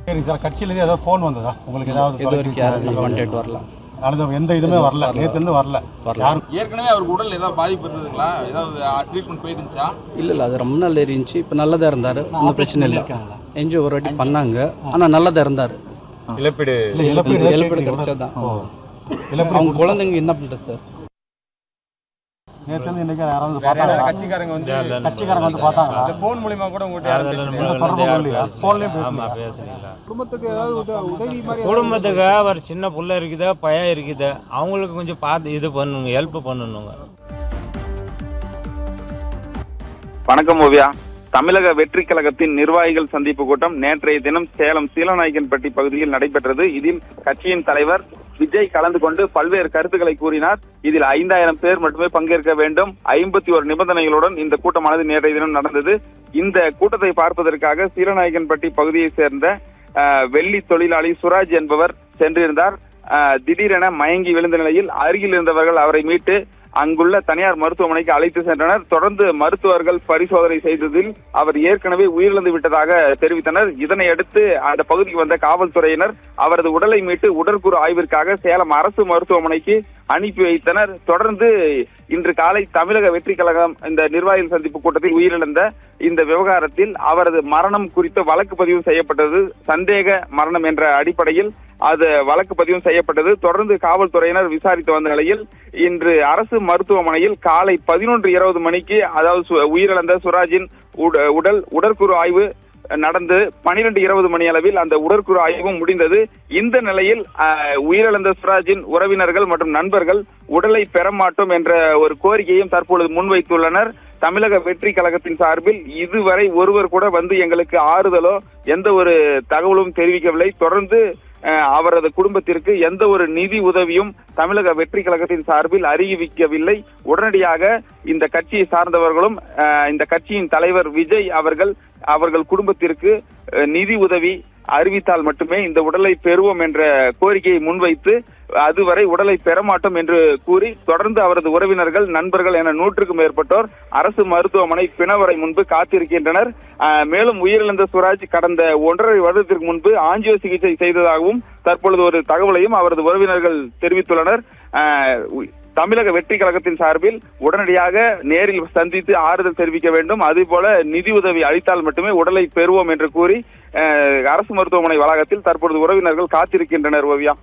சரி சார், கட்சியிலேருந்து ஏதாவது ஃபோன் வந்ததா உங்களுக்கு? ஏதாவது வரல, எந்த இதுவுமே வரல, நேற்றுலேருந்து வரல. யாரும் ஏற்கனவே அவருக்கு உடல் ஏதாவது பாதிப்பு இருந்ததுங்களா? ஏதாவது ட்ரீட்மெண்ட் போயிருந்துச்சா? இல்லை அது ரொம்ப நாள் இருந்துச்சு. இப்போ நல்லா தான் இருந்தார், ஒன்றும் பிரச்சனை இல்லை. என்ஜிஓ ஒரு வாட்டி பண்ணாங்க, ஆனால் நல்லா தான் இருந்தார். இழப்பீடு கிடைச்சா தான். அவங்க குழந்தைங்க என்ன பண்ணுறது சார்? நேற்று இன்னைக்கு யாராவது பார்த்தாங்களா? கட்சிக்காரங்க வந்து பார்த்தாங்களா? ஃபோன் மூலமா கூட குடும்பத்துக்கு ஏதாவது உதவி மாதிரி, குடும்பத்துக்கு ஒரு சின்ன புள்ள இருக்குது, பையன் இருக்குது, அவங்களுக்கு கொஞ்சம் பார்த்து இது பண்ணுங்க, ஹெல்ப் பண்ணணுங்க. வணக்கம் ஓவியா. தமிழக வெற்றி கழகத்தின் நிர்வாகிகள் சந்திப்பு கூட்டம் நேற்றைய தினம் சேலம் சீலநாயக்கன்பட்டி பகுதியில் நடைபெற்றது. இதில் கட்சியின் தலைவர் விஜய் கலந்து கொண்டு பல்வேறு கருத்துக்களை கூறினார். இதில் 5000 பேர் மட்டுமே பங்கேற்க வேண்டும், 51 நிபந்தனைகளுடன் இந்த கூட்டமானது நேற்றைய தினம் நடந்தது. இந்த கூட்டத்தை பார்ப்பதற்காக சீலநாயக்கன்பட்டி பகுதியை சேர்ந்த வெள்ளி தொழிலாளி சுராஜ் என்பவர் சென்றிருந்தார். திடீரென மயங்கி விழுந்த நிலையில் அருகில் இருந்தவர்கள் அவரை மீட்டு அங்குள்ள தனியார் மருத்துவமனைக்கு அழைத்து சென்றனர். தொடர்ந்து மருத்துவர்கள் பரிசோதனை செய்ததில் அவர் ஏற்கனவே உயிரிழந்து விட்டதாக தெரிவித்தனர். இதனையடுத்து அந்த பகுதிக்கு வந்த காவல்துறையினர் அவரது உடலை மீட்டு உடற்கூறு ஆய்விற்காக சேலம் அரசு மருத்துவமனைக்கு அனுப்பி வைத்தனர். தொடர்ந்து இன்று காலை தமிழக வெற்றி கழகம் இந்த நிர்வாகிகள் சந்திப்பு கூட்டத்தில் உயிரிழந்த இந்த விவகாரத்தில் அவரது மரணம் குறித்த வழக்கு பதிவு செய்யப்பட்டது. சந்தேக மரணம் என்ற அடிப்படையில் அது வழக்கு பதிவு செய்யப்பட்டது. தொடர்ந்து காவல்துறையினர் விசாரித்து வந்த நிலையில் இன்று அரசு மருத்துவமனையில் காலை 11:20 மணிக்கு, அதாவது உயிரிழந்த சுராஜின் உடற்கூறு ஆய்வு நடந்து 12:20 மணி அளவில் அந்த உடற்கூறு ஆய்வும் முடிந்தது. இந்த நிலையில் உயிரிழந்த சுராஜின் உறவினர்கள் மற்றும் நண்பர்கள் உடலை பெற மாட்டோம் என்ற ஒரு கோரிக்கையும் தற்பொழுது முன்வைத்துள்ளனர். தமிழக வெற்றி கழகத்தின் சார்பில் இதுவரை ஒருவர் கூட வந்து எங்களுக்கு ஆறுதலோ எந்த ஒரு தகவலும் தெரிவிக்கவில்லை. தொடர்ந்து அவரது குடும்பத்திற்கு எந்த ஒரு நிதி உதவியும் தமிழக வெற்றி கழகத்தின் சார்பில் அறிவிக்கவில்லை. உடனடியாக இந்த கட்சியை சார்ந்தவர்களும் இந்த கட்சியின் தலைவர் விஜய் அவர்கள் குடும்பத்திற்கு நிதி உதவி அறிவித்தால் மட்டுமே இந்த உடலை பெறுவோம் என்ற கோரிக்கையை முன்வைத்து அதுவரை உடலை பெறமாட்டோம் என்று கூறி தொடர்ந்து அவரது உறவினர்கள், நண்பர்கள் என 100க்கும் மேற்பட்டோர் அரசு மருத்துவமனை பிணவரை முன்பு காத்திருக்கின்றனர். மேலும் உயிரிழந்த சுராஜ் கடந்த 1.5 வருடத்திற்கு முன்பு ஆஞ்சியோ சிகிச்சை செய்ததாகவும் தற்பொழுது ஒரு தகவலையும் அவரது உறவினர்கள் தெரிவித்துள்ளனர். தமிழக வெற்றி கழகத்தின் சார்பில் உடனடியாக நேரில் சந்தித்து ஆறுதல் தெரிவிக்க வேண்டும், அதேபோல நிதி உதவி அளித்தால் மட்டுமே உடலை பெறுவோம் என்று கூறி அரசு மருத்துவமனை வளாகத்தில் தற்பொழுது உறவினர்கள் காத்திருக்கின்றனர். ஓவியா.